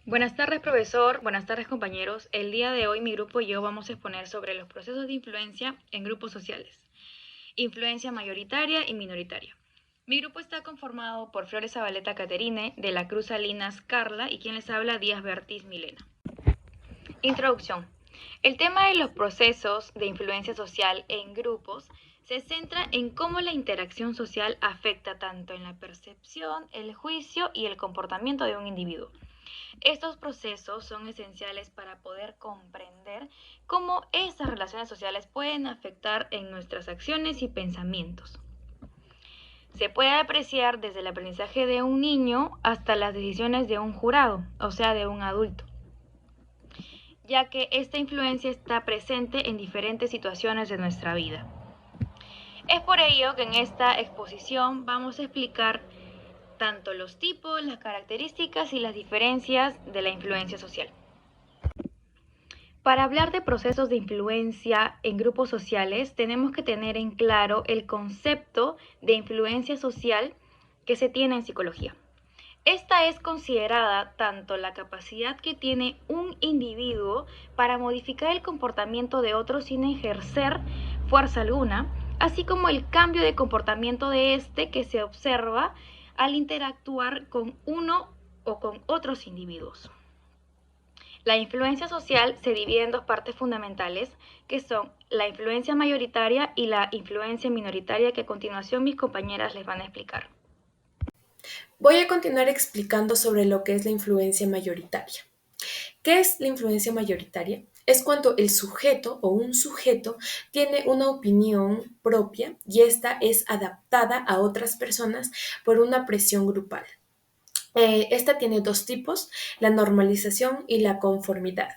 Buenas tardes, profesor. Buenas tardes, compañeros. El día de hoy mi grupo y yo vamos a exponer sobre los procesos de influencia en grupos sociales. Influencia mayoritaria y minoritaria. Mi grupo está conformado por Flores Zabaleta Caterine, de la Cruz Salinas Carla y quien les habla Díaz Bertiz Milena. Introducción. El tema de los procesos de influencia social en grupos se centra en cómo la interacción social afecta tanto en la percepción, el juicio y el comportamiento de un individuo. Estos procesos son esenciales para poder comprender cómo estas relaciones sociales pueden afectar en nuestras acciones y pensamientos. Se puede apreciar desde el aprendizaje de un niño hasta las decisiones de un jurado, o sea, de un adulto, ya que esta influencia está presente en diferentes situaciones de nuestra vida. Es por ello que en esta exposición vamos a explicar tanto los tipos, las características y las diferencias de la influencia social. Para hablar de procesos de influencia en grupos sociales, tenemos que tener en claro el concepto de influencia social que se tiene en psicología. Esta es considerada tanto la capacidad que tiene un individuo para modificar el comportamiento de otros sin ejercer fuerza alguna, así como el cambio de comportamiento de este que se observa al interactuar con uno o con otros individuos. La influencia social se divide en dos partes fundamentales, que son la influencia mayoritaria y la influencia minoritaria, que a continuación mis compañeras les van a explicar. Voy a continuar explicando sobre lo que es la influencia mayoritaria. ¿Qué es la influencia mayoritaria? Es cuando el sujeto o un sujeto tiene una opinión propia y esta es adaptada a otras personas por una presión grupal. Esta tiene dos tipos, la normalización y la conformidad.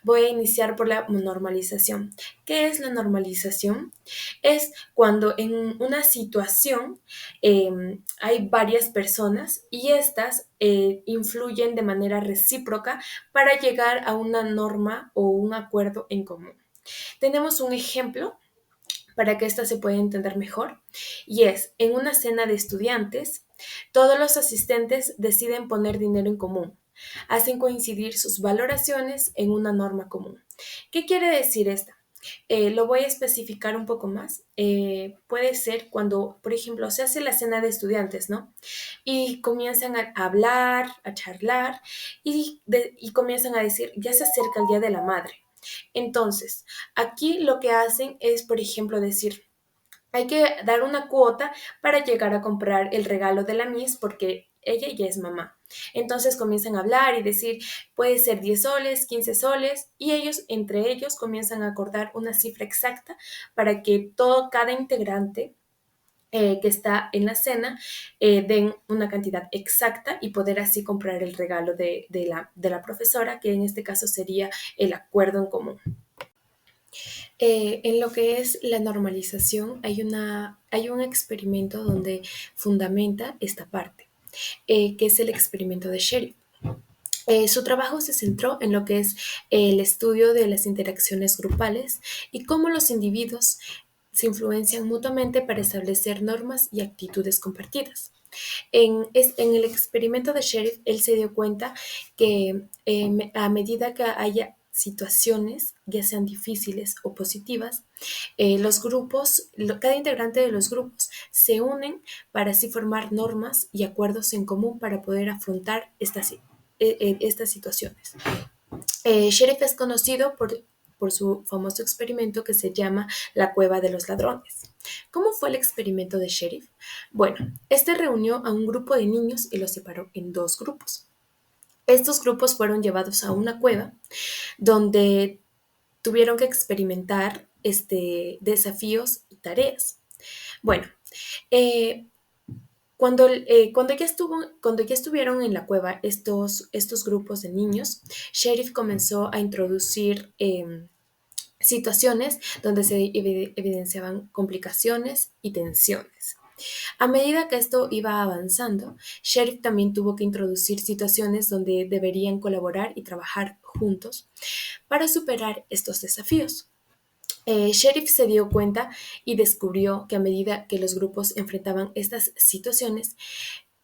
Voy a iniciar por la normalización. ¿Qué es la normalización? Es cuando en una situación hay varias personas y estas influyen de manera recíproca para llegar a una norma o un acuerdo en común. Tenemos un ejemplo para que esta se pueda entender mejor, y es, en una cena de estudiantes, todos los asistentes deciden poner dinero en común, hacen coincidir sus valoraciones en una norma común. ¿Qué quiere decir esta? Lo voy a especificar un poco más. Puede ser cuando, por ejemplo, se hace la cena de estudiantes, ¿no? Y comienzan a hablar, a charlar y comienzan a decir, ya se acerca el Día de la Madre. Entonces, aquí lo que hacen es, por ejemplo, decir, hay que dar una cuota para llegar a comprar el regalo de la Miss porque ella ya es mamá. Entonces comienzan a hablar y decir, puede ser 10 soles, 15 soles, y ellos, entre ellos, comienzan a acordar una cifra exacta para que cada integrante que está en la cena den una cantidad exacta y poder así comprar el regalo de la profesora, que en este caso sería el acuerdo en común. En lo que es la normalización, hay un experimento donde fundamenta esta parte, que es el experimento de Sherry. Su trabajo se centró en lo que es el estudio de las interacciones grupales y cómo los individuos se influencian mutuamente para establecer normas y actitudes compartidas. En el experimento de Sheriff, él se dio cuenta que a medida que haya situaciones, ya sean difíciles o positivas, los grupos, cada integrante de los grupos se unen para así formar normas y acuerdos en común para poder afrontar estas situaciones. Sheriff es conocido por su famoso experimento que se llama la cueva de los ladrones. ¿Cómo fue el experimento de Sheriff? Bueno, este reunió a un grupo de niños y los separó en dos grupos. Estos grupos fueron llevados a una cueva donde tuvieron que experimentar desafíos y tareas. Bueno, eh, cuando ya estuvieron en la cueva estos grupos de niños, Sheriff comenzó a introducir situaciones donde se evidenciaban complicaciones y tensiones. A medida que esto iba avanzando, Sheriff también tuvo que introducir situaciones donde deberían colaborar y trabajar juntos para superar estos desafíos. Sheriff se dio cuenta y descubrió que a medida que los grupos enfrentaban estas situaciones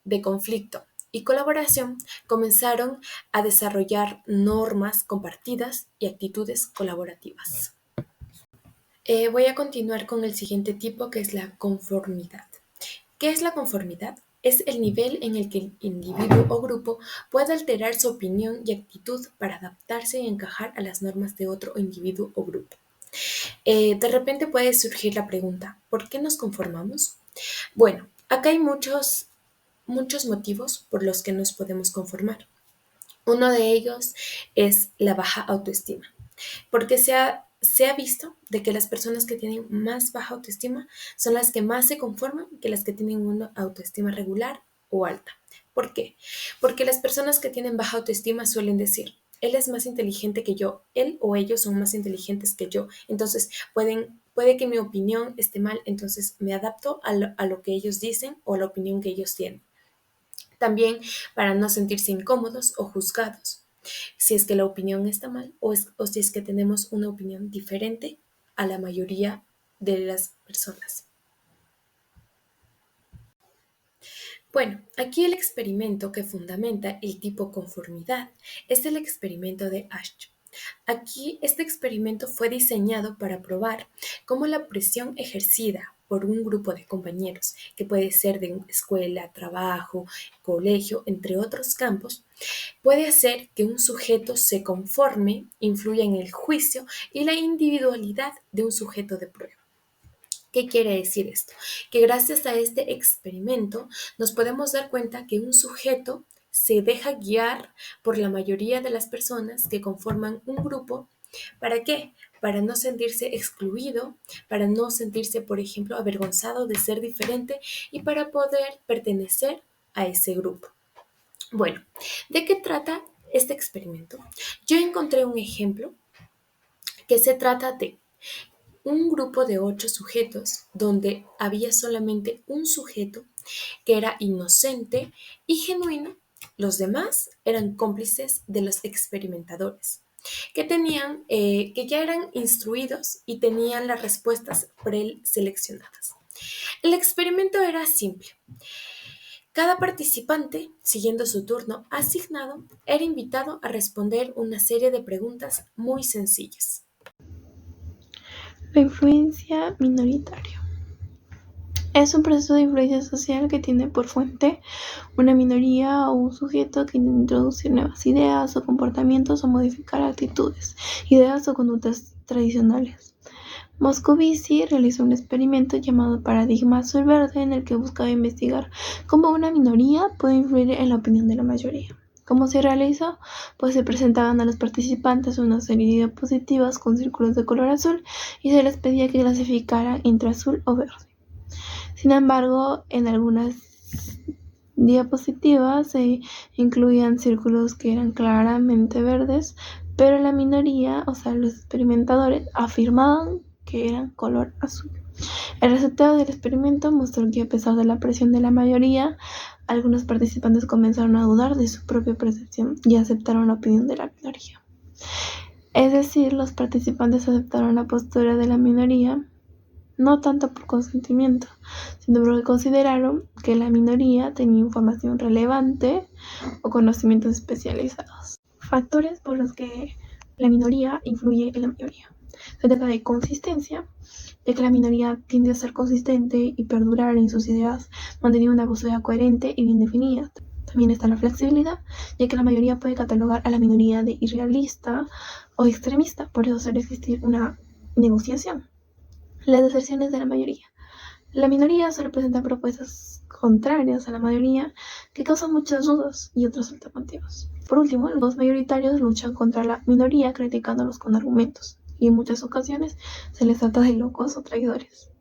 de conflicto y colaboración comenzaron a desarrollar normas compartidas y actitudes colaborativas. Voy a continuar con el siguiente tipo, que es la conformidad. ¿Qué es la conformidad? Es el nivel en el que el individuo o grupo puede alterar su opinión y actitud para adaptarse y encajar a las normas de otro individuo o grupo. De repente puede surgir la pregunta, ¿por qué nos conformamos? Bueno, acá hay muchos motivos por los que nos podemos conformar. Uno de ellos es la baja autoestima, porque se ha visto de que las personas que tienen más baja autoestima son las que más se conforman que las que tienen una autoestima regular o alta. ¿Por qué? Porque las personas que tienen baja autoestima suelen decir, él es más inteligente que yo, él o ellos son más inteligentes que yo, entonces puede que mi opinión esté mal, entonces me adapto a lo que ellos dicen o a la opinión que ellos tienen. También para no sentirse incómodos o juzgados, si es que la opinión está mal o si es que tenemos una opinión diferente a la mayoría de las personas. Bueno, aquí el experimento que fundamenta el tipo conformidad es el experimento de Asch. Aquí este experimento fue diseñado para probar cómo la presión ejercida por un grupo de compañeros, que puede ser de escuela, trabajo, colegio, entre otros campos, puede hacer que un sujeto se conforme, influya en el juicio y la individualidad de un sujeto de prueba. ¿Qué quiere decir esto? Que gracias a este experimento nos podemos dar cuenta que un sujeto se deja guiar por la mayoría de las personas que conforman un grupo. ¿Para qué? Para no sentirse excluido, para no sentirse, por ejemplo, avergonzado de ser diferente y para poder pertenecer a ese grupo. Bueno, ¿de qué trata este experimento? Yo encontré un ejemplo que se trata de un grupo de 8 sujetos donde había solamente un sujeto que era inocente y genuino. Los demás eran cómplices de los experimentadores, que ya eran instruidos y tenían las respuestas preseleccionadas. El experimento era simple. Cada participante, siguiendo su turno asignado, era invitado a responder una serie de preguntas muy sencillas. La influencia minoritaria. Es un proceso de influencia social que tiene por fuente una minoría o un sujeto que intenta introducir nuevas ideas o comportamientos o modificar actitudes, ideas o conductas tradicionales. Moscovici realizó un experimento llamado Paradigma Azul Verde en el que buscaba investigar cómo una minoría puede influir en la opinión de la mayoría. ¿Cómo se realizó? Pues se presentaban a los participantes una serie de diapositivas con círculos de color azul y se les pedía que clasificaran entre azul o verde. Sin embargo, en algunas diapositivas se incluían círculos que eran claramente verdes, pero la minoría, o sea, los experimentadores, afirmaban que eran color azul. El resultado del experimento mostró que a pesar de la presión de la mayoría, algunos participantes comenzaron a dudar de su propia percepción y aceptaron la opinión de la minoría. Es decir, los participantes aceptaron la postura de la minoría no tanto por consentimiento, sino porque consideraron que la minoría tenía información relevante o conocimientos especializados. Factores por los que la minoría influye en la mayoría. Se trata de consistencia, de que la minoría tiende a ser consistente y perdurar en sus ideas, manteniendo una postura coherente y bien definida. También está la flexibilidad, ya que la mayoría puede catalogar a la minoría de irrealista o extremista, por eso suele existir una negociación. Las deserciones de la mayoría. La minoría suele presentar propuestas contrarias a la mayoría que causan muchas dudas y otros alternativos. Por último, los mayoritarios luchan contra la minoría criticándolos con argumentos y en muchas ocasiones se les trata de locos o traidores.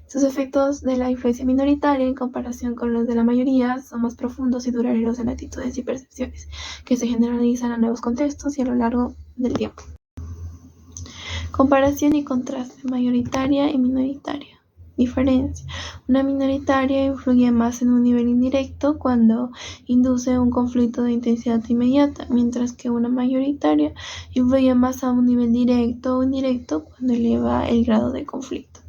Sus efectos de la influencia minoritaria en comparación con los de la mayoría son más profundos y duraderos en actitudes y percepciones que se generalizan a nuevos contextos y a lo largo del tiempo. Comparación y contraste, mayoritaria y minoritaria. Diferencia. Una minoritaria influye más en un nivel indirecto cuando induce un conflicto de intensidad inmediata, mientras que una mayoritaria influye más a un nivel directo o indirecto cuando eleva el grado de conflicto.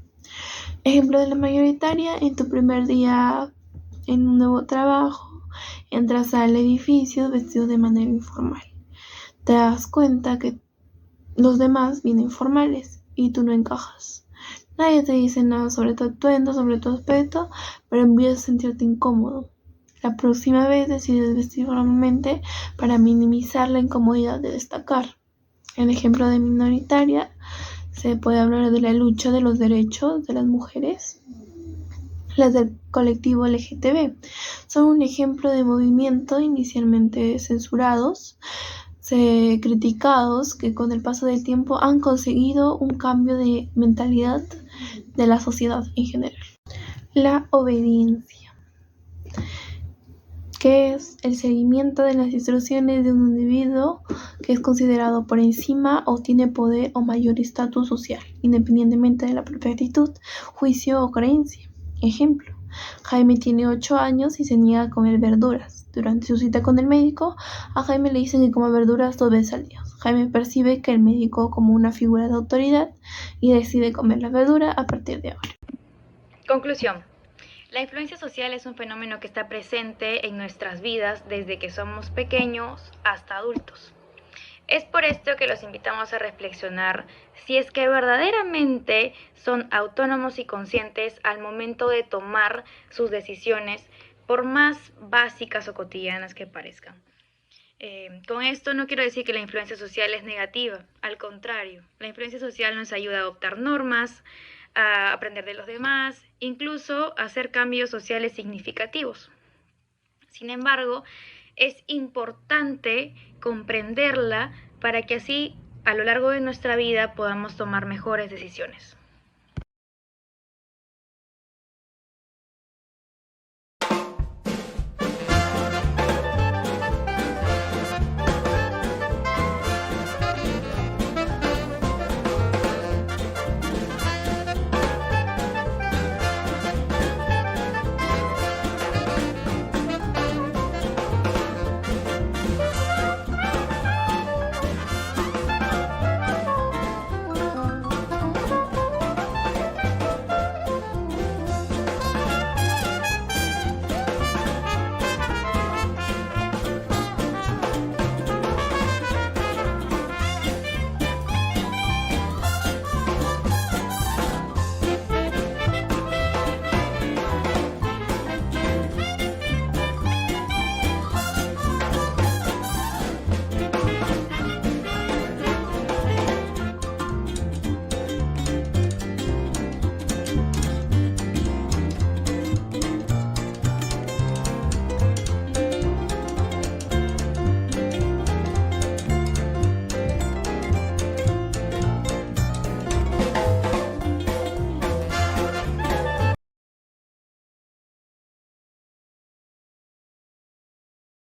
Ejemplo de la mayoritaria: en tu primer día en un nuevo trabajo, Entras al edificio vestido de manera informal. Te das cuenta que los demás vienen formales y tú no encajas. Nadie te dice nada sobre tu atuendo, sobre tu aspecto, pero empiezas a sentirte incómodo. La próxima vez decides vestir formalmente para minimizar la incomodidad de destacar. En ejemplo de minoritaria, se puede hablar de la lucha de los derechos de las mujeres. Las del colectivo LGTB son un ejemplo de movimiento inicialmente censurados, criticados, que con el paso del tiempo han conseguido un cambio de mentalidad de la sociedad en general. La obediencia, que es el seguimiento de las instrucciones de un individuo que es considerado por encima o tiene poder o mayor estatus social, independientemente de la propia actitud, juicio o creencia. Ejemplo: Jaime tiene 8 años y se niega a comer verduras. Durante su cita con el médico, a Jaime le dicen que coma verduras 2 veces al día. Jaime percibe que el médico como una figura de autoridad y decide comer la verdura a partir de ahora. Conclusión. La influencia social es un fenómeno que está presente en nuestras vidas desde que somos pequeños hasta adultos. Es por esto que los invitamos a reflexionar si es que verdaderamente son autónomos y conscientes al momento de tomar sus decisiones, por más básicas o cotidianas que parezcan. Con esto no quiero decir que la influencia social es negativa, al contrario, la influencia social nos ayuda a adoptar normas, a aprender de los demás, incluso a hacer cambios sociales significativos. Sin embargo, es importante comprenderla para que así a lo largo de nuestra vida podamos tomar mejores decisiones.